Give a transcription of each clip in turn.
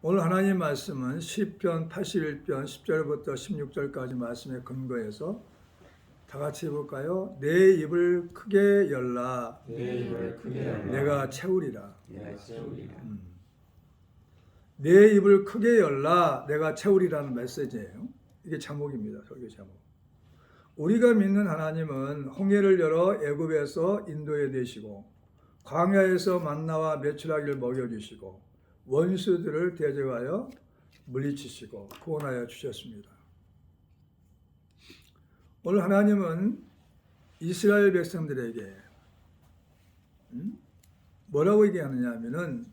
오늘 하나님 말씀은 시편 81편 10절부터 16절까지 말씀에 근거해서 다 같이 해볼까요? 내 입을 크게 열라. 내 입을 크게 열라. 내가 채우리라. 내가 채우리라. 내 입을 크게 열라. 내가 채우리라는 메시지예요. 이게 제목입니다. 설교 제목. 우리가 믿는 하나님은 홍해를 열어 애굽에서 인도해 내시고 광야에서 만나와 메추라기를 먹여주시고 원수들을 대적하여 물리치시고 구원하여 주셨습니다. 오늘 하나님은 이스라엘 백성들에게 뭐라고 얘기하느냐 하면은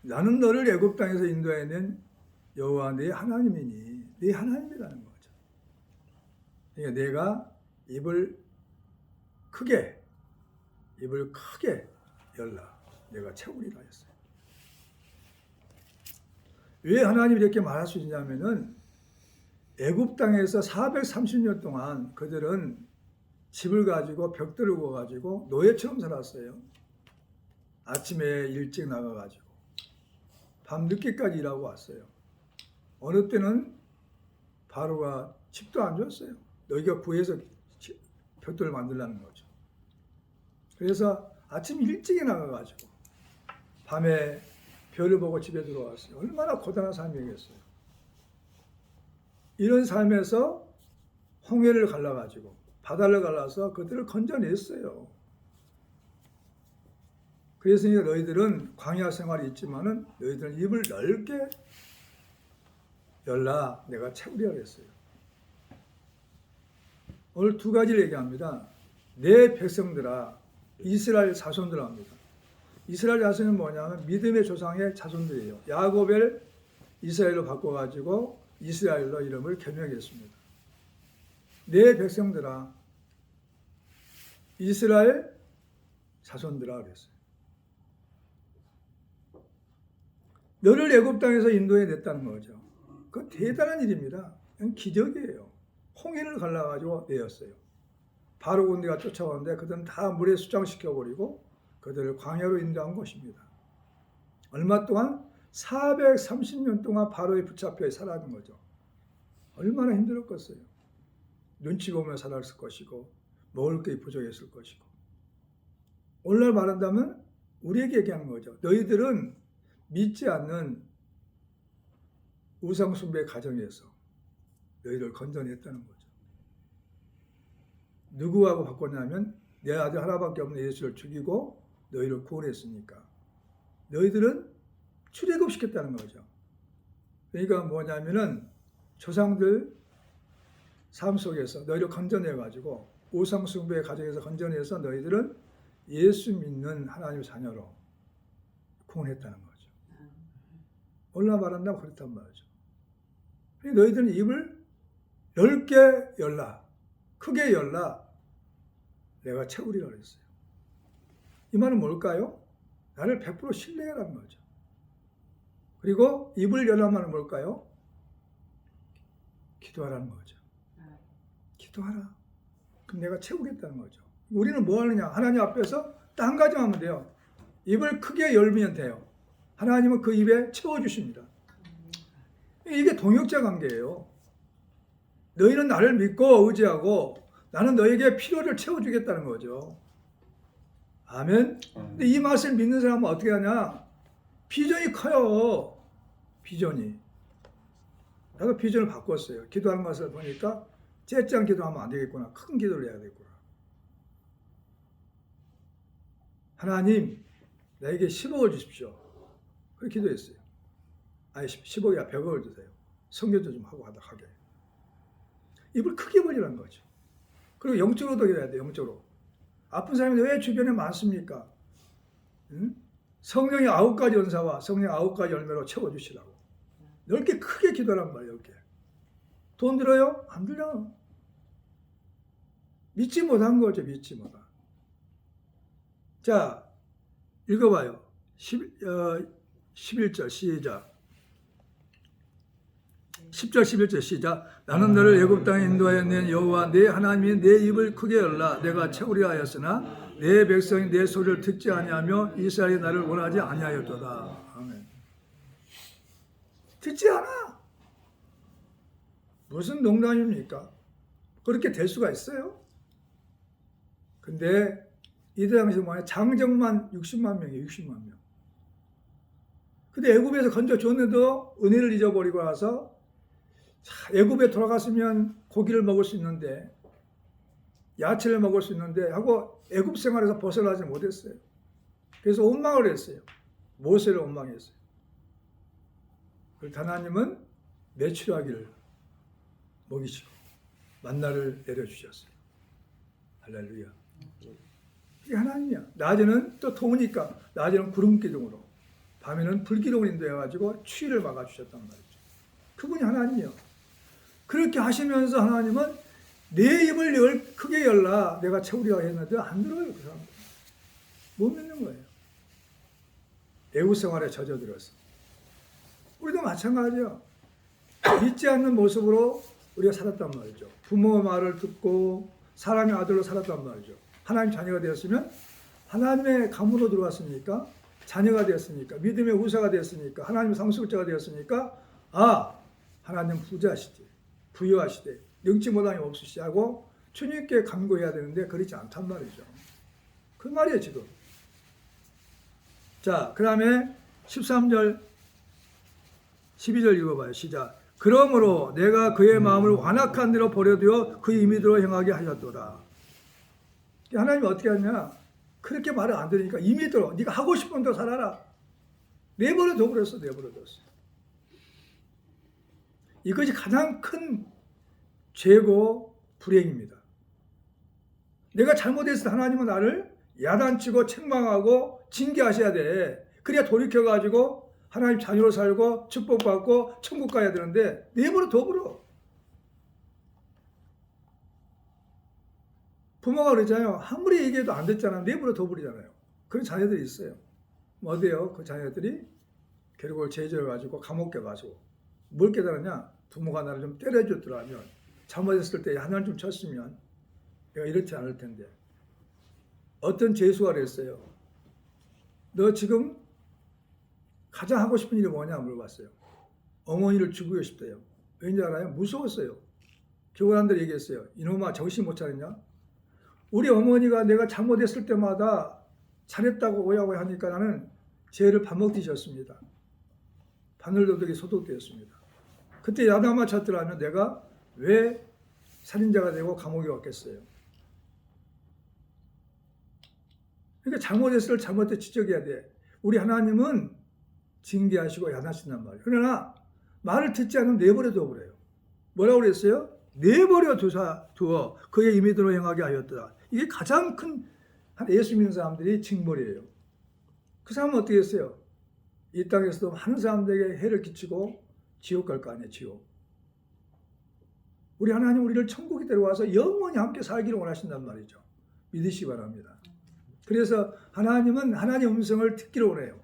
나는 너를 애굽 땅에서 인도해낸 여호와 네 하나님이니 네 하나님이라는 거죠. 그러니까 내가 입을 크게 열라. 내가 채우리라 했어요. 왜 하나님이 이렇게 말할 수 있냐면은 애굽 땅에서 430년 동안 그들은 집을 가지고 벽돌을 구워가지고 노예처럼 살았어요. 아침에 일찍 나가가지고 밤 늦게까지 일하고 왔어요. 어느 때는 바로가 집도 안 줬어요. 너희가 구해서 벽돌을 만들라는 거죠. 그래서 아침 일찍에 나가가지고 밤에 별을 보고 집에 들어왔어요. 얼마나 고단한 삶이겠어요. 이런 삶에서 홍해를 갈라가지고 바다를 갈라서 그들을 건져냈어요. 그래서 너희들은 광야 생활이 있지만은 너희들은 입을 넓게 열라. 내가 채우리라 했어요. 오늘 두 가지를 얘기합니다. 내 백성들아, 이스라엘 자손들아 합니다. 이스라엘 자손은 뭐냐면 믿음의 조상의 자손들이에요. 야곱을 이스라엘로 바꿔가지고 이스라엘로 이름을 개명했습니다. 내 백성들아, 이스라엘 자손들아 그랬어요. 너를 애굽 땅에서 인도해 냈다는 거죠. 그건 대단한 일입니다. 그건 기적이에요. 홍해를 갈라가지고 내었어요. 바로 군대가 쫓아오는데 그들은 다 물에 수장시켜버리고 그들을 광야로 인도한 것입니다. 얼마 동안? 430년 동안 바로에 붙잡혀 살아가는 거죠. 얼마나 힘들었겠어요. 눈치 보며 살았을 것이고 먹을 게 부족했을 것이고. 오늘날 말한다면 우리에게 얘기하는 거죠. 너희들은 믿지 않는 우상숭배 가정에서 너희를 건져냈다는 거죠. 누구하고 바꿨냐면 내 아들 하나밖에 없는 예수를 죽이고 너희를 구원했으니까 너희들은 출애굽시켰다는 거죠. 그러니까 뭐냐면은 조상들 삶 속에서 너희를 건져내가지고 우상숭배의 가정에서 건져내서 너희들은 예수 믿는 하나님의 자녀로 구원했다는 거죠. 오늘날 말한다면 그렇단 말이죠. 너희들은 입을 넓게 열라. 크게 열라. 내가 채우리라 그랬어요. 이 말은 뭘까요? 나를 100% 신뢰하라는 거죠. 그리고 입을 열라 말은 뭘까요? 기도하라는 거죠. 기도하라. 그럼 내가 채우겠다는 거죠. 우리는 뭐 하느냐? 하나님 앞에서 딱 한 가지만 하면 돼요. 입을 크게 열면 돼요. 하나님은 그 입에 채워주십니다. 이게 동역자 관계예요. 너희는 나를 믿고 의지하고 나는 너에게 필요를 채워주겠다는 거죠. 아멘. 근데 이 맛을 믿는 사람은 어떻게 하냐? 비전이 커요. 비전이. 내가 비전을 바꿨어요. 기도하는 것을 보니까 째짱 기도하면 안 되겠구나. 큰 기도를 해야 되겠구나. 하나님, 나에게 10억을 주십시오. 그렇게 기도했어요. 아니 10억이 아니라 100억을 주세요. 성교도 좀 하고 하게. 입을 크게 벌리라는 거죠. 그리고 영적으로도 기도해야 돼요. 영적으로. 아픈 사람이 왜 주변에 많습니까? 응? 성령의 9가지 은사와 성령의 9가지 열매로 채워주시라고. 넓게 크게 기도하란 말이에요. 이렇게. 돈 들어요? 안 들려. 믿지 못한 거죠. 믿지 못한. 자, 읽어봐요. 11절 시작. 10절 11절 시작. 나는 너를 애굽 땅에 인도하여 낸 여호와 내 하나님이 내 입을 크게 열라. 내가 채우리라 하였으나 내 백성이 내 소리를 듣지 아니하며 이스라엘이 나를 원하지 아니하였도다. 아멘. 듣지 않아. 무슨 농담입니까? 그렇게 될 수가 있어요? 근데 이때 당시 뭐냐? 장정만 60만 명이에요. 60만 명. 근데 애굽에서 건져줬는데도 은혜를 잊어버리고 나서 애굽에 돌아갔으면 고기를 먹을 수 있는데 야채를 먹을 수 있는데 하고 애굽 생활에서 벗어나지 못했어요. 그래서 원망을 했어요. 모세를 원망했어요. 그래서 하나님은 메추라기를 먹이시고 만나를 내려주셨어요. 할렐루야. 이게 하나님이야. 낮에는 또 더우니까 낮에는 구름 기둥으로 밤에는 불 기둥으로 인도해가지고 추위를 막아주셨단 말이죠. 그분이 하나님이요. 그렇게 하시면서 하나님은 내 입을 크게 열라 내가 채우리라 했는데 안 들어요. 그 사람들. 못 믿는 거예요. 애국 생활에 젖어들어서. 우리도 마찬가지예요. 믿지 않는 모습으로 우리가 살았단 말이죠. 부모의 말을 듣고 사람의 아들로 살았단 말이죠. 하나님 자녀가 되었으면 하나님의 가문으로 들어왔으니까 자녀가 되었으니까 믿음의 후사가 되었으니까 하나님의 상속자가 되었으니까 하나님 부자시대 부유하시대 능치 못함이 없으시 하고 주님께 간구해야 되는데 그렇지 않단 말이죠. 그 말이에요 지금. 자, 그 다음에 13절 12절 읽어봐요. 시작. 그러므로 내가 그의 마음을 완악한 대로 버려두어 그 임의대로 행하게 하셨도다. 하나님이 어떻게 하냐? 그렇게 말을 안 들으니까 임의대로 네가 하고 싶은 대로 살아라. 내버려둬 버렸어. 내버려뒀어. 이것이 가장 큰 죄고 불행입니다. 내가 잘못했을 때 하나님은 나를 야단치고 책망하고 징계하셔야 돼. 그래야 돌이켜가지고 하나님 자녀로 살고 축복받고 천국 가야 되는데 내버려둬 버려. 부모가 그러잖아요. 아무리 얘기해도 안 듣잖아. 내버려둬 버리잖아요. 그런 자녀들이 있어요. 어때요? 그 자녀들이 결국 죄져가지고 감옥에 가서 뭘 깨달았냐? 부모가 나를 좀 때려줬더라면 잘못했을 때 하나님 좀 쳤으면 내가 이렇지 않을 텐데. 어떤 죄수가 그랬어요. 너 지금 가장 하고 싶은 일이 뭐냐 물어봤어요. 어머니를 죽이고 싶대요. 왠지 알아요? 무서웠어요. 교관들 얘기했어요. 이놈아 정신 못 차렸냐? 우리 어머니가 내가 잘못했을 때마다 잘했다고 오야고 하니까 나는 죄를 밥 먹듯이었습니다. 바늘도둑이 소독되었습니다. 그때 야단 맞췄더라면 내가 왜 살인자가 되고 감옥에 갔겠어요? 그러니까 잘못했을 잘못에 지적해야 돼. 우리 하나님은 징계하시고 야단하신단 말이에요. 그러나 말을 듣지 않으면 내버려둬 버려요. 뭐라고 그랬어요? 내버려 두어 그의 임의대로 행하게 하였더라. 이게 가장 큰 예수 믿는 사람들이 징벌이에요. 그 사람은 어떻게 했어요? 이 땅에서도 많은 사람들에게 해를 끼치고 지옥 갈 거 아니에요. 지옥. 우리 하나님 우리를 천국에 데려와서 영원히 함께 살기를 원하신단 말이죠. 믿으시기 바랍니다. 그래서 하나님은 하나님의 음성을 듣기를 원해요.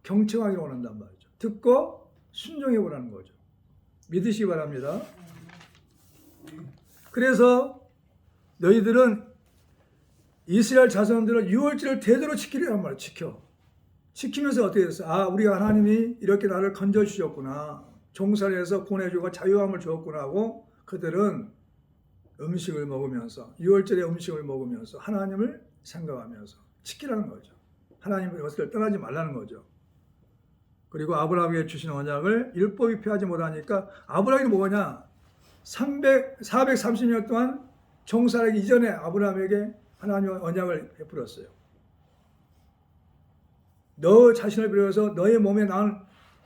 경청하기를 원한단 말이죠. 듣고 순종해 보라는 거죠. 믿으시기 바랍니다. 그래서 너희들은 이스라엘 자손들은 유월절을 대대로 지키려는 말이에요. 지키면서 어떻게 됐어요? 우리가 하나님이 이렇게 나를 건져주셨구나. 종살이에서 보내주고 자유함을 주었구나 하고 그들은 음식을 먹으면서 유월절의 음식을 먹으면서 하나님을 생각하면서 지키라는 거죠. 하나님의 것을 떠나지 말라는 거죠. 그리고 아브라함에게 주신 언약을 율법이 피하지 못하니까 아브라함이 뭐냐? 430년 동안 종살이하기 이전에 아브라함에게 하나님의 언약을 베풀었어요. 너 자신을 비롯해서 너의 몸에 낳은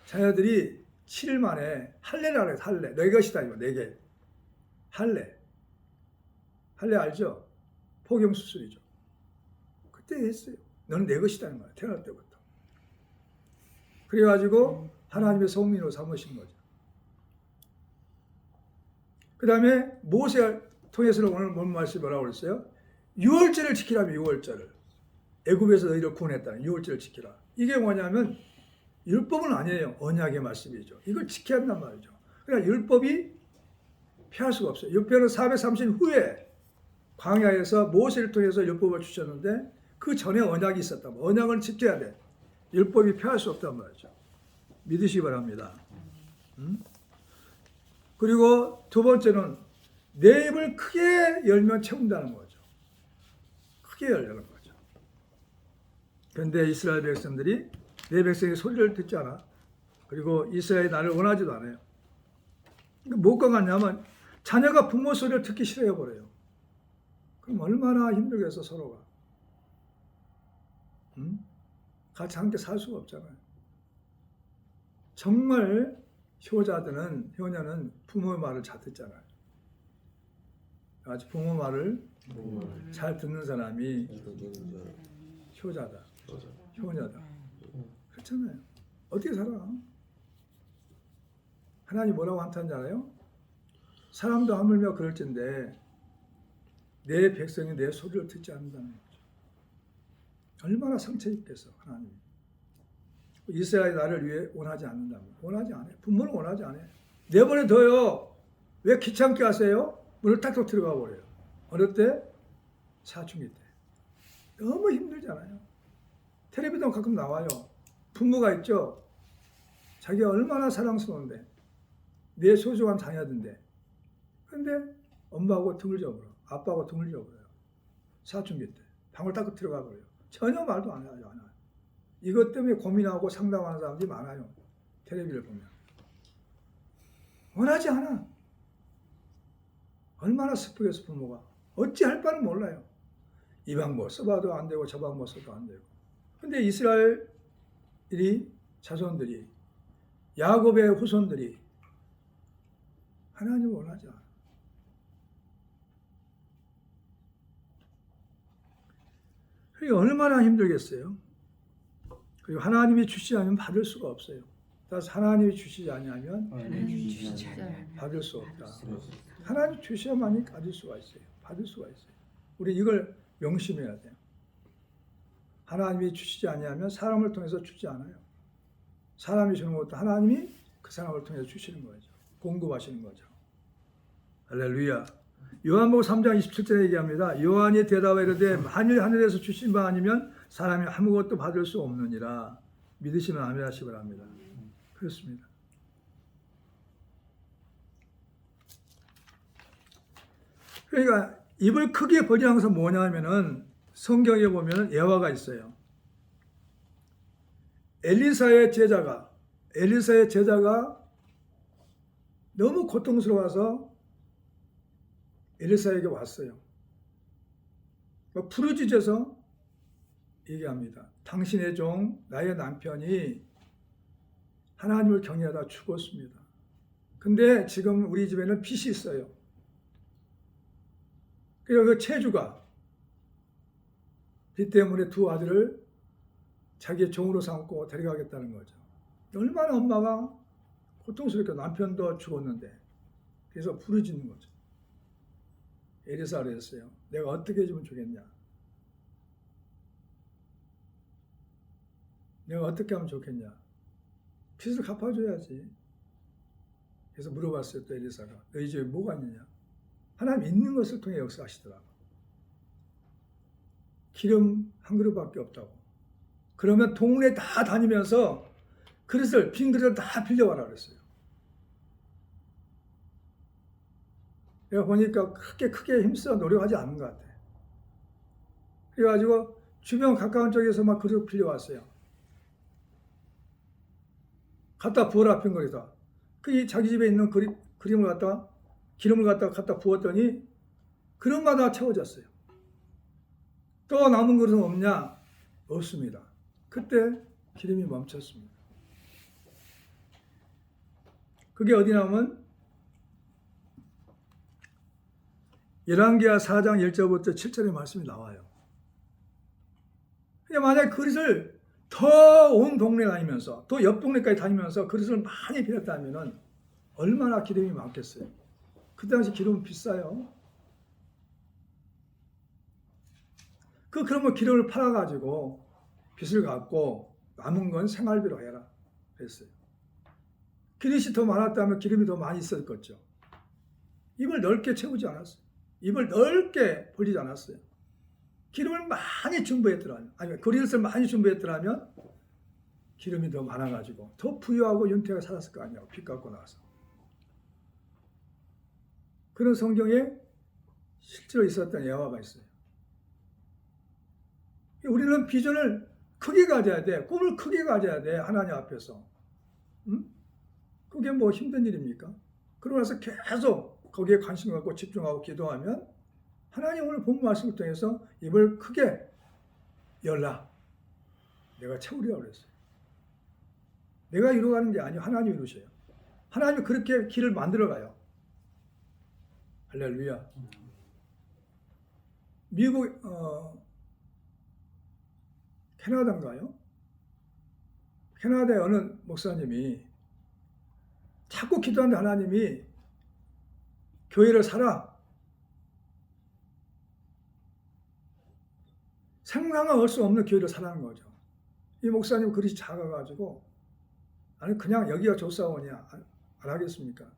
자녀들이 7일 만에 할례를 하래. 할례. 내 것이다. 이거 내게. 할례 알죠? 포경수술이죠. 그때 했어요. 너는 내 것이다는 거야. 태어날 때부터. 그래가지고 하나님의 성민으로 삼으신 거죠. 그 다음에 모세 통해서는 오늘 뭔 말씀이 뭐라고 그랬어요? 유월절을 지키라며. 유월절을. 애굽에서 너희를 구원했다는 유월절을 지키라. 이게 뭐냐면 율법은 아니에요. 언약의 말씀이죠. 이걸 지켜야 한단 말이죠. 그러니까 율법이 피할 수가 없어요. 율법은 430 후에 광야에서 모세를 통해서 율법을 주셨는데 그 전에 언약이 있었단 말이에요. 언약을 지켜야 돼. 율법이 피할 수 없단 말이죠. 믿으시기 바랍니다. 그리고 두 번째는 내 입을 크게 열면 채운다는 거죠. 크게 열려는 거죠. 그런데 이스라엘 백성들이 내 백성의 소리를 듣지 않아. 그리고 이스라엘이 나를 원하지도 않아요. 뭐가 같냐면 자녀가 부모 소리를 듣기 싫어해버려요. 그럼 얼마나 힘들겠어 서로가. 같이 함께 살 수가 없잖아요. 정말 효녀는 부모의 말을 잘 듣잖아요. 아주 부모 말을 잘 듣는 사람이 효자다. 효녀다. 그렇잖아요. 어떻게 살아? 하나님 뭐라고 한탄지 알아요? 사람도 하물며 그럴진데 내 백성이 내 소리를 듣지 않는다는 거죠. 얼마나 상처 입겠어 하나님. 이스라엘이 나를 위해 원하지 않는다면 원하지 않아요. 부모는 원하지 않아요. 내버려둬요. 왜 귀찮게 하세요? 문을 탁탁 들어가 버려요. 어느 때? 사춘기 때. 너무 힘들잖아요. 텔레비전 가끔 나와요. 부모가 있죠. 자기가 얼마나 사랑스러운데 내 소중한 자녀인데 근데 엄마하고 등을 접어요. 아빠하고 등을 접어요. 사춘기 때. 방을 탁 들어가 버려요. 전혀 말도 안 해요. 이것 때문에 고민하고 상담하는 사람들이 많아요. 텔레비를 보면. 원하지 않아. 얼마나 슬프겠어 부모가. 어찌할 바는 몰라요. 이 방법 써봐도 안 되고 저 방법 써도 안 되고. 근데 이스라엘이 자손들이 야곱의 후손들이 하나님을 원하지 않아. 그게 얼마나 힘들겠어요. 그리고 하나님이 주시지 않으면 받을 수가 없어요. 따라서 하나님이 주시지 아니하면 받을 수 없다. 하나님 주셔야만이 받을 수가 있어요. 받을 수가 있어요. 우리 이걸 명심해야 돼요. 하나님이 주시지 아니하면 사람을 통해서 주지 않아요. 사람이 주는 것도 하나님이 그 사람을 통해서 주시는 거죠. 공급하시는 거죠. 할렐루야. 요한복음 3장 27절에 얘기합니다. 요한이 대답하여 이르되 만일 하늘에서 주신 바 아니면 사람이 아무것도 받을 수 없느니라. 믿으시면 아멘하시기 바랍니다. 그렇습니다. 그러니까 입을 크게 벌이는 것은 뭐냐면은 성경에 보면 예화가 있어요. 엘리사의 제자가 너무 고통스러워서 엘리사에게 왔어요. 부르짖어서 얘기합니다. 당신의 종 나의 남편이 하나님을 경외하다 죽었습니다. 근데 지금 우리 집에는 빚이 있어요. 그래서 그 채주가 빚 때문에 두 아들을 자기의 종으로 삼고 데려가겠다는 거죠. 얼마나 엄마가 고통스럽게 남편도 죽었는데 그래서 부르짖는 거죠. 엘리사를 했어요. 내가 어떻게 해주면 좋겠냐? 내가 어떻게 하면 좋겠냐? 빚을 갚아줘야지. 그래서 물어봤어요. 또 엘리사가 너희 집에 뭐가 있느냐? 하나님 있는 것을 통해 역사하시더라고. 기름 한 그릇밖에 없다고. 그러면 동네 다 다니면서 빈 그릇을 다 빌려와라 그랬어요. 내가 보니까 크게 힘써 노력하지 않은 것 같아. 그래가지고 주변 가까운 쪽에서 막 그릇 빌려왔어요. 갖다 부어라 빈 그릇에다. 자기 집에 있는 기름을 갖다 부었더니 그릇마다 채워졌어요. 또 남은 그릇은 없냐? 없습니다. 그때 기름이 멈췄습니다. 그게 어디냐면 열왕기하 4장 1절부터 7절의 말씀이 나와요. 만약 그릇을 더 온 동네 다니면서 또 옆 동네까지 다니면서 그릇을 많이 빌렸다면 얼마나 기름이 많겠어요. 그 당시 기름은 비싸요. 그러면 기름을 팔아가지고 빚을 갚고 남은 건 생활비로 해라 그랬어요. 그릇이 더 많았다면 기름이 더 많이 있었겠죠. 입을 넓게 채우지 않았어요. 입을 넓게 벌리지 않았어요. 기름을 많이 준비했더라면, 아니면 그릇을 많이 준비했더라면 기름이 더 많아가지고 더 부유하고 윤태가 살았을 거 아니야. 빚 갚고 나서. 그런 성경에 실제로 있었던 예화가 있어요. 우리는 비전을 크게 가져야 돼. 꿈을 크게 가져야 돼. 하나님 앞에서. 응? 그게 뭐 힘든 일입니까? 그러고 나서 계속 거기에 관심 갖고 집중하고 기도하면 하나님 오늘 본 말씀을 통해서 입을 크게 열라. 내가 채우리라고 그랬어요. 내가 이루어가는 게 아니고 하나님이 이루셔요. 하나님이 그렇게 길을 만들어가요. 할렐루야. 미국 캐나다인가요? 캐나다의 어느 목사님이 자꾸 기도하는데 하나님이 교회를 사라. 상상할 수 없는 교회를 사라는 거죠. 이 목사님 그릇이 작아가지고 아니 그냥 여기가 조사원이야. 안 하겠습니까?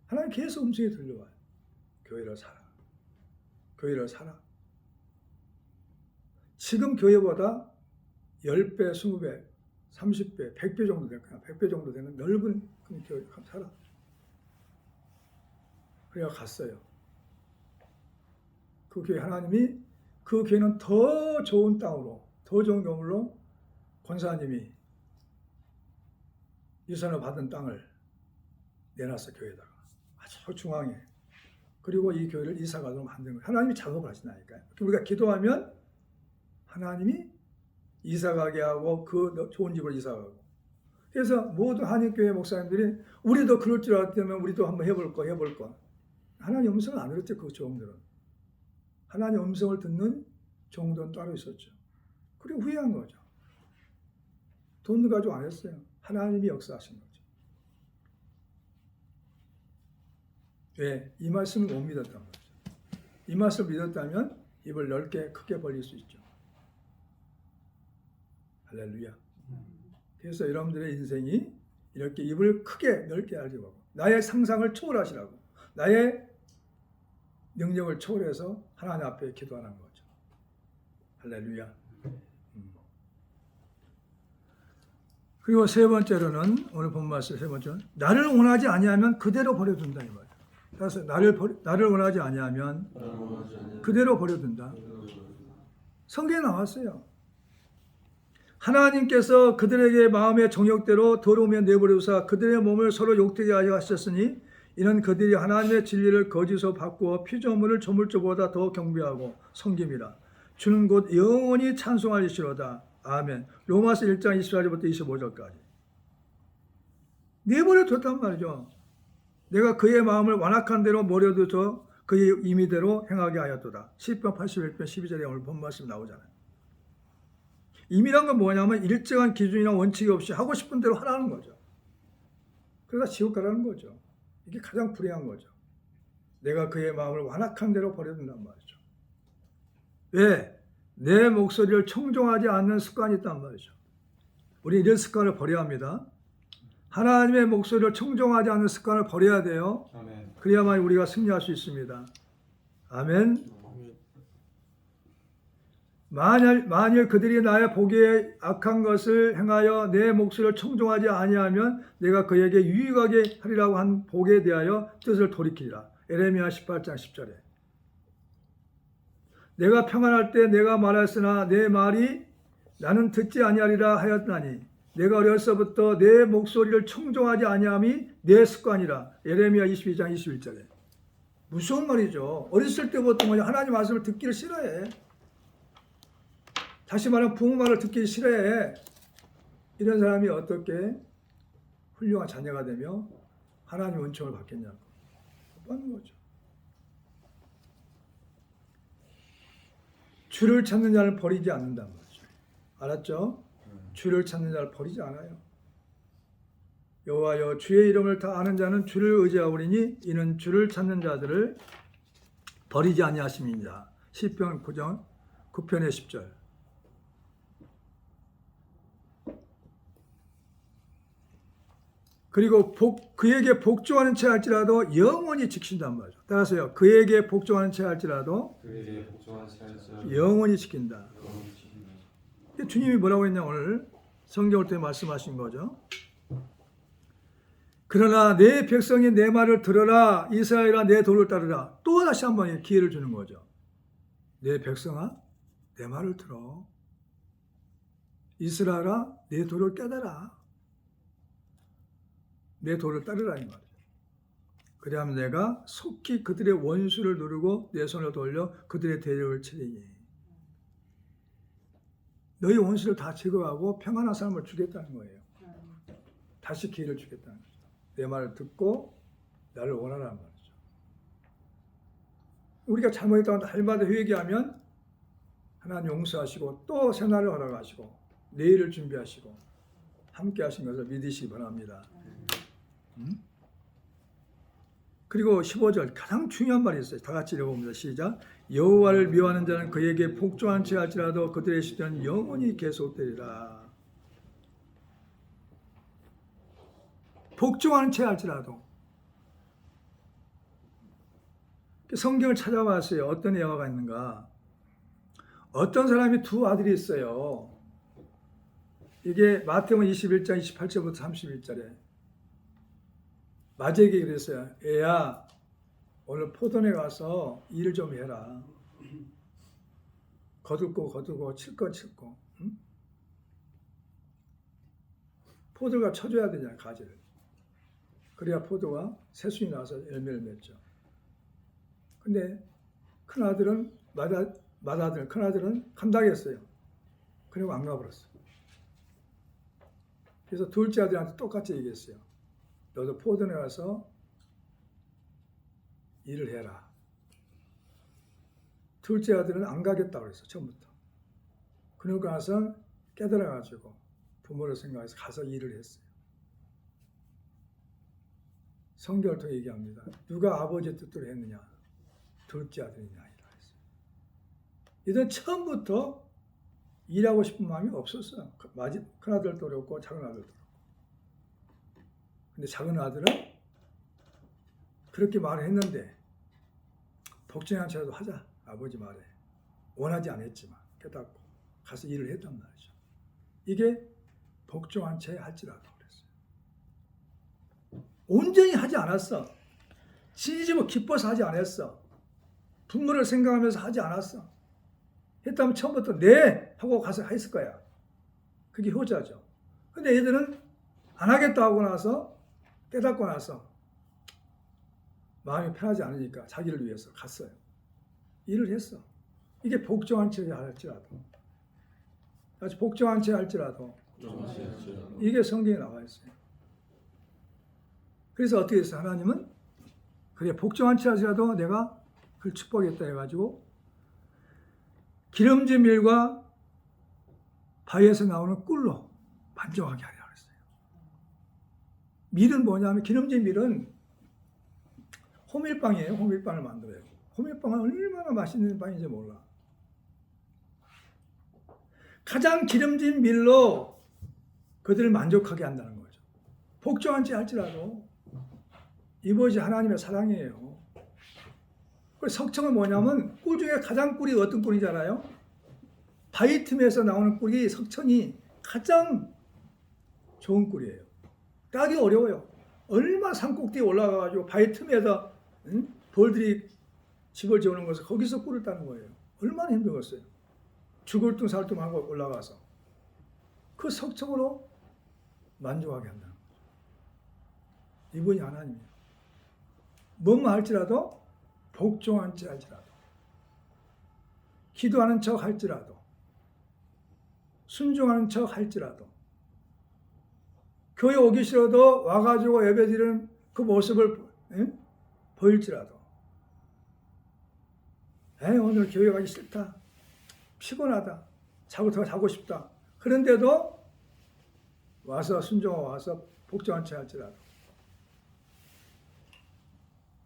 하나님 계속 음성이 들려와요. 교회를 사라. 교회를 사라. 지금 교회보다 10배, 20배, 30배, 100배 정도 될 거야. 100배 정도 되는 넓은 그 교회 사라. 그래야 갔어요. 그 교회 하나님이 그 교회는 더 좋은 땅으로, 더 좋은 건물로 권사님이 유산을 받은 땅을 내놨어, 교회에다가. 아주 중앙에. 그리고 이 교회를 이사가도록 만든 거예요. 하나님이 작업을 하시나니까요. 우리가 기도하면 하나님이 이사가게 하고 그 좋은 집을 이사가고. 그래서 모든 한인교회 목사님들이 우리도 그럴 줄 알았다면 우리도 한번 해볼 거. 하나님 음성을 안 들었죠, 그 종들은. 하나님 음성을 듣는 종들은 따로 있었죠. 그리고 후회한 거죠. 돈 가지고 안 했어요. 하나님이 역사하신 거죠. 왜? 이 말씀을 못 믿었단 말이죠. 이 말씀을 믿었다면 입을 넓게 크게 벌릴 수 있죠. 할렐루야. 그래서 여러분들의 인생이 이렇게 입을 크게 넓게 하려고 나의 상상을 초월하시라고 나의 능력을 초월해서 하나님 앞에 기도하는 거죠. 할렐루야. 그리고 세 번째로는 오늘 본 말씀 세 번째는 나를 원하지 아니하면 그대로 버려둔다 이 말이에요. 그래서 나를 원하지 아니하면 그대로 버려둔다. 성경에 나왔어요. 하나님께서 그들에게 마음의 정욕대로 더러우면 내버려두사 그들의 몸을 서로 욕되게 하여 하셨으니 이는 그들이 하나님의 진리를 거짓으로 바꾸어 피조물을 조물주보다 더 경배하고 섬김이라. 주는 곧 영원히 찬송하시리로다. 아멘. 로마서 1장 24절부터 25절까지. 내버려뒀단 말이죠. 내가 그의 마음을 완악한 대로 버려두어 그의 임의대로 행하게 하였도다. 시편 81편 12절에 오늘 본 말씀 나오잖아요. 임의란 건 뭐냐면 일정한 기준이나 원칙이 없이 하고 싶은 대로 하라는 거죠. 그러다 지옥 가라는 거죠. 이게 가장 불행한 거죠. 내가 그의 마음을 완악한 대로 버려둔단 말이죠. 왜? 내 목소리를 청종하지 않는 습관이 있단 말이죠. 우리 이런 습관을 버려야 합니다. 하나님의 목소리를 청종하지 않는 습관을 버려야 돼요. 아멘. 그래야만 우리가 승리할 수 있습니다. 아멘. 만일 그들이 나의 보기에 악한 것을 행하여 내 목소리를 청종하지 아니하면 내가 그에게 유익하게 하리라고 한 복에 대하여 뜻을 돌이키리라. 에레미야 18장 10절에 내가 평안할 때 내가 말하였으나 내 말이 나는 듣지 아니하리라 하였나니 내가 어려서부터 내 목소리를 청종하지 아니함이 내 습관이라. 에레미야 22장 21절에 무서운 말이죠. 어렸을 때부터 하나님 말씀을 듣기를 싫어해. 다시 말하면 부모 말을 듣기 싫어해. 이런 사람이 어떻게 훌륭한 자녀가 되며 하나님의 은총을 받겠냐고. 못 받는 거죠. 주를 찾는 자를 버리지 않는단 말이죠. 알았죠? 주를 찾는 자를 버리지 않아요. 여호와여 주의 이름을 다 아는 자는 주를 의지하오리니 이는 주를 찾는 자들을 버리지 아니하심이니라. 시편 9편의 10절. 그리고 그에게 복종하는 채 할지라도 영원히 지킨단 말이죠. 따라서요. 그에게 복종하는 채 할지라도 영원히 지킨다. 주님이 뭐라고 했냐 오늘 성경을 통해 말씀하신 거죠. 그러나 내 백성이 내 말을 들어라. 이스라엘아 내 도를 따르라. 또 다시 한번 기회를 주는 거죠. 내 백성아 내 말을 들어. 이스라엘아 내 도를 깨달아. 내 도를 따르라 이 말이죠. 그래야만 내가 속히 그들의 원수를 누르고 내 손을 돌려 그들의 대적을 치리니. 너희 원수를 다 제거하고 평안한 삶을 주겠다는 거예요. 다시 기회를 주겠다는 거죠. 내 말을 듣고 나를 원하라는 말이죠. 우리가 잘못했다고 날마다 회개하면 하나님 용서하시고 또 새날을 허락하시고 내일을 준비하시고 함께 하신 것을 믿으시기 바랍니다. 그리고 15절 가장 중요한 말이 있어요. 다 같이 읽어봅니다. 시작. 여호와를 미워하는 자는 그에게 복종한 채 할지라도 그들의 시대는 영원히 계속되리라. 복종하는 채 할지라도. 성경을 찾아봤어요. 어떤 예화가 있는가. 어떤 사람이 두 아들이 있어요. 이게 마태복음 21장 28절부터 31절에 마지에게 그랬어요. 애야 오늘 포도원에 가서 일을 좀 해라. 거두고 칠 거 칠고. 응? 포도가 쳐줘야 되잖아요. 가지를. 그래야 포도가 새순이 나서 열매를 맺죠. 근데 큰아들은 큰아들은 간다겠어요. 그리고 안 가버렸어요. 그래서 둘째 아들한테 똑같이 얘기했어요. 너도 포도원에 가서 일을 해라. 둘째 아들은 안 가겠다고 그랬어. 처음부터. 그러고 나서 깨달아가지고 부모를 생각해서 가서 일을 했어요. 성경을 통해 얘기합니다. 누가 아버지의 뜻대로 했느냐? 둘째 아들이냐? 했어요. 이들은 처음부터 일하고 싶은 마음이 없었어요. 큰아들도 어렵고 작은 아들도 어렵고. 근데 작은 아들은 그렇게 말을 했는데 복종한 채라도 하자. 아버지 말에. 원하지 않았지만 깨닫고 가서 일을 했단 말이죠. 이게 복종한 채 할지라도 그랬어요. 온전히 하지 않았어. 진심으로 기뻐서 하지 않았어. 분노를 생각하면서 하지 않았어. 했다면 처음부터 네 하고 가서 했을 거야. 그게 효자죠. 근데 얘들은 안 하겠다 하고 나서 깨닫고 나서 마음이 편하지 않으니까 자기를 위해서 갔어요. 일을 했어. 이게 복종한 채 할지라도. 다시 복종한 채 할지라도. 이게 성경에 나와 있어요. 그래서 어떻게 했어요? 하나님은 그래 복종한 채 할지라도 내가 그걸 축복했다 해가지고 기름진 밀과 바위에서 나오는 꿀로 만족하게 하려 그랬어요. 밀은 뭐냐면 기름진 밀은 호밀빵이에요. 호밀빵을 만들어요. 호밀빵은 얼마나 맛있는 빵인지 몰라. 가장 기름진 밀로 그들을 만족하게 한다는 거죠. 복종한 채 할지라도 이것이 하나님의 사랑이에요. 석청은 뭐냐면 꿀 중에 가장 꿀이 어떤 꿀이잖아요. 바위 틈에서 나오는 꿀이 석청이 가장 좋은 꿀이에요. 따기 어려워요. 얼마나 산꼭대기에 올라가가지고 바위 틈에서 돌들이 집을 지어놓은 것을 거기서 꿀을 따는 거예요. 얼마나 힘들었어요. 죽을 둥 살 둥 하고 올라가서 그 석청으로 만족하게 한다는 거죠. 이분이 하나님이에요. 뭐만 할지라도 복종한 채 할지라도 기도하는 척 할지라도 순종하는 척 할지라도 교회 오기 싫어도 와가지고 예배드리는 그 모습을 보일지라도 오늘 교회 가기 싫다. 피곤하다. 자고 싶다. 그런데도 와서 순종하고 와서 복종한 채 할지라도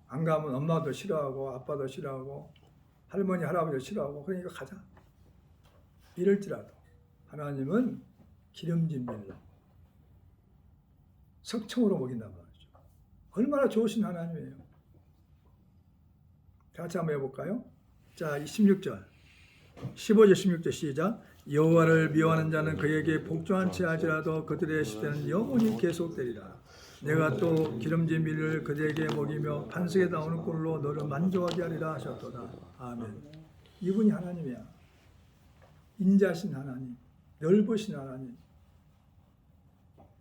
안 가면 엄마도 싫어하고 아빠도 싫어하고 할머니 할아버지도 싫어하고 그러니까 가자. 이럴지라도 하나님은 기름진 밀로 석청으로 먹인단 말이죠. 얼마나 좋으신 하나님이에요. 같이 한번 해볼까요? 자, 16절 15절 16절 시작. 여호와를 미워하는 자는 그에게 복종한 채 하지라도 그들의 시대는 영원히 계속되리라. 내가 또 기름진 밀을 그들에게 먹이며 반석에 나오는 꿀로 너를 만족하게 하리라 하셨도다. 아멘. 이분이 하나님이야. 인자신 하나님, 넓으신 하나님.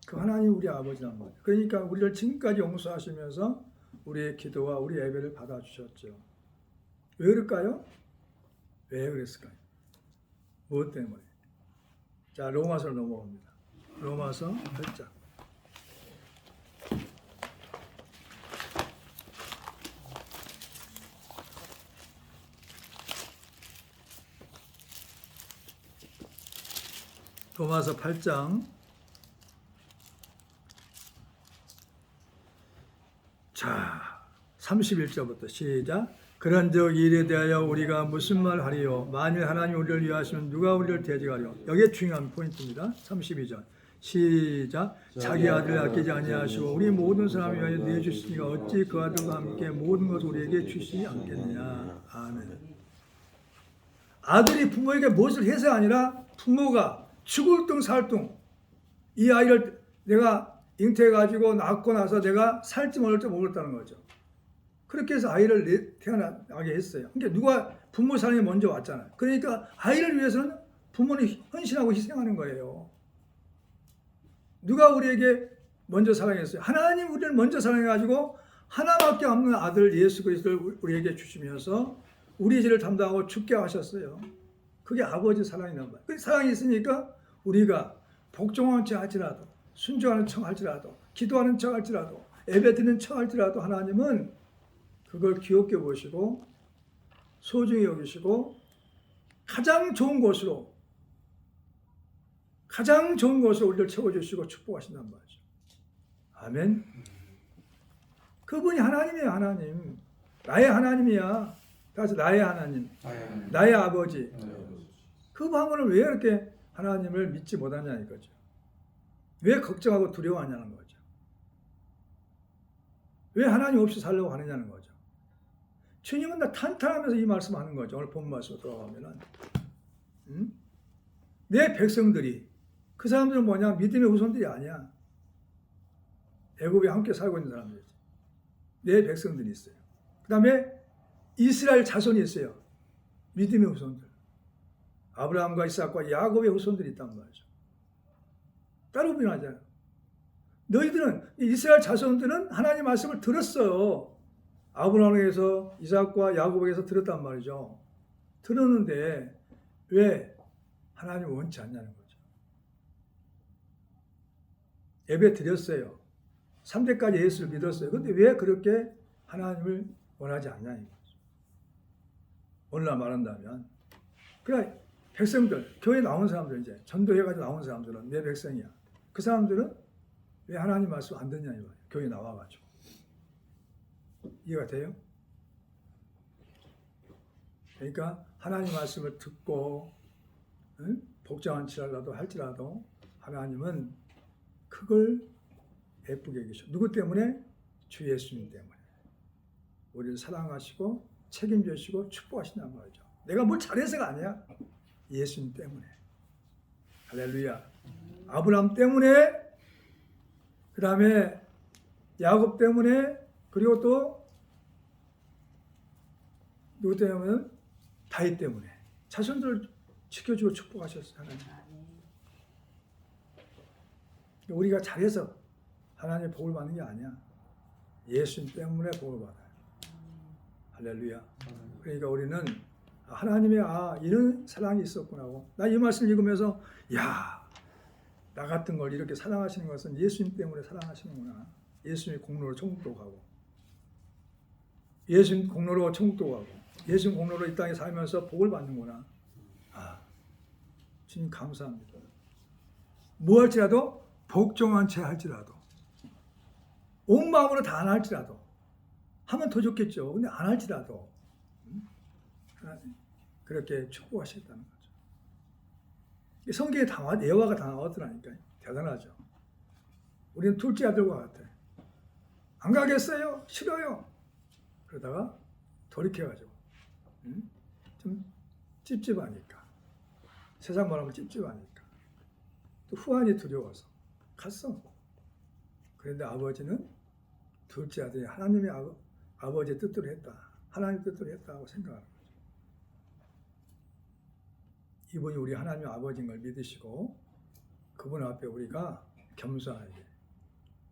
그 하나님 우리 아버지란 말이에요. 그러니까 우리를 지금까지 용서하시면서 우리의 기도와 우리 예배를 받아주셨죠. 왜 그럴까요? 왜 그랬을까요? 무엇 때문에? 자, 로마서로 넘어갑니다. 로마서 8장. 로마서 8장. 자, 31절부터 시작. 그런즉 일에 대하여 우리가 무슨 말 하리요? 만일 하나님 우리를 위하시면 누가 우리를 대적하리요? 여기에 중요한 포인트입니다. 32절 시작. 자기 아들을 아끼지 아니하시고 우리 모든 사람을 위하여 내주시니까 어찌 그 아들과 함께 모든 것을 우리에게 주시지 않겠느냐. 아멘. 아들이 부모에게 무엇을 해서 아니라 부모가 죽을 둥 살 둥 이 아이를 내가 잉태해가지고 낳고 나서 내가 살지 모를지 모르겠다는 거죠. 그렇게 해서 아이를 태어나게 했어요. 그러니까 누가 부모 사랑이 먼저 왔잖아요. 그러니까 아이를 위해서는 부모는 헌신하고 희생하는 거예요. 누가 우리에게 먼저 사랑했어요? 하나님 우리를 먼저 사랑해가지고 하나밖에 없는 아들 예수 그리스도를 우리에게 주시면서 우리 죄를 담당하고 죽게 하셨어요. 그게 아버지 사랑이란 말이에요. 그 사랑이 있으니까 우리가 복종하는 척 할지라도 순종하는 척 할지라도 기도하는 척 할지라도 예배 드리는 척 할지라도 하나님은 그걸 귀엽게 보시고 소중히 여기시고 가장 좋은 곳으로 우리를 채워주시고 축복하신단 말이죠. 아멘. 그분이 하나님이에요. 하나님. 나의 하나님이야. 다시 나의 하나님. 나의 아버지. 그 방언을 왜 이렇게 하나님을 믿지 못하냐 이거죠. 왜 걱정하고 두려워하냐는 거죠. 왜 하나님 없이 살려고 하느냐는 거죠. 주님은 다 탄탄하면서 이 말씀하는 거죠. 오늘 본 말씀으로 돌아가면은 내 백성들이 그 사람들은 뭐냐? 믿음의 후손들이 아니야. 애굽에 함께 살고 있는 사람들이지. 내 백성들이 있어요. 그 다음에 이스라엘 자손이 있어요. 믿음의 후손들. 아브라함과 이삭과 야곱의 후손들이 있단 말이죠. 따로 변하잖아요. 너희들은 이스라엘 자손들은 하나님 말씀을 들었어요. 아브라함에게서 이삭과 야곱에게서 들었단 말이죠. 들었는데 왜 하나님 원치 않냐는 거죠. 예배 드렸어요. 3대까지 예수를 믿었어요. 그런데 왜 그렇게 하나님을 원하지 않냐는 거죠. 오늘날 말한다면 그래 백성들, 교회 나온 사람들 이제 전도해가지고 나온 사람들은 내 백성이야. 그 사람들은 왜 하나님 말씀 안 듣냐 이거예요. 교회 나와가지고. 이해가 돼요? 그러니까 하나님 말씀을 듣고 복종한 칠라도 할지라도 하나님은 그걸 예쁘게 계셔. 누구 때문에? 주 예수님 때문에. 우리를 사랑하시고 책임져 주시고 축복하신단 말이죠. 내가 뭘 잘해서가 아니야. 예수님 때문에. 할렐루야. 아브라함 때문에, 그 다음에 야곱 때문에, 그리고 또 누구 때문에? 다윗 때문에. 자손들을 지켜주고 축복하셨어요. 하나님. 우리가 잘해서 하나님의 복을 받는 게 아니야. 예수님 때문에 복을 받아요. 할렐루야. 그러니까 우리는 하나님의 이런 사랑이 있었구나 하고, 나 이 말씀 읽으면서 나 같은 걸 이렇게 사랑하시는 것은 예수님 때문에 사랑하시는구나. 예수님의 공로로 천국도 가고, 예수님 공로로 천국도 가고, 예수님 공로로 이 땅에 살면서 복을 받는구나. 주님 감사합니다. 뭐 할지라도 복종한 채 할지라도 온 마음으로 다 안 할지라도 하면 더 좋겠죠. 근데 안 할지라도 하나님 그렇게 축복하시겠다는 거죠. 성경에 예화가 다 나왔더라니까요. 대단하죠. 우리는 둘째 아들과 같아. 안 가겠어요? 싫어요. 그러다가 돌이켜가지고 좀 찝찝하니까 세상 바람을 찝찝하니까. 또 후환이 두려워서 갔어. 그런데 아버지는 둘째 아들이 하나님의 아버지의 뜻대로 했다. 하나님의 뜻대로 했다고 생각하는 거죠. 이분이 우리 하나님 아버지인 걸 믿으시고 그분 앞에 우리가 겸손하게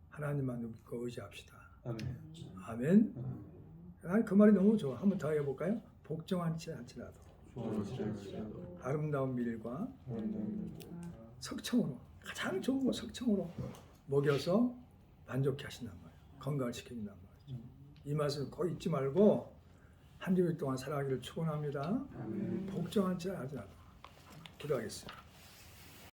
하나님만 믿고 의지합시다. 아멘. 아멘. 난 그 말이 너무 좋아. 한번 더 해볼까요? 복종한 채 한치라도 조언할지라도 아름다운 밀과 아름다운 석청으로 가장 좋은 거 석청으로 먹여서 만족케 하신단 말이에요. 건강을 지켜준단 말이죠. 이 맛을 꼭 잊지 말고 한 주일 동안 살아가기를 축원합니다. 아멘. 복종한 채 하지라도 기도하겠습니다.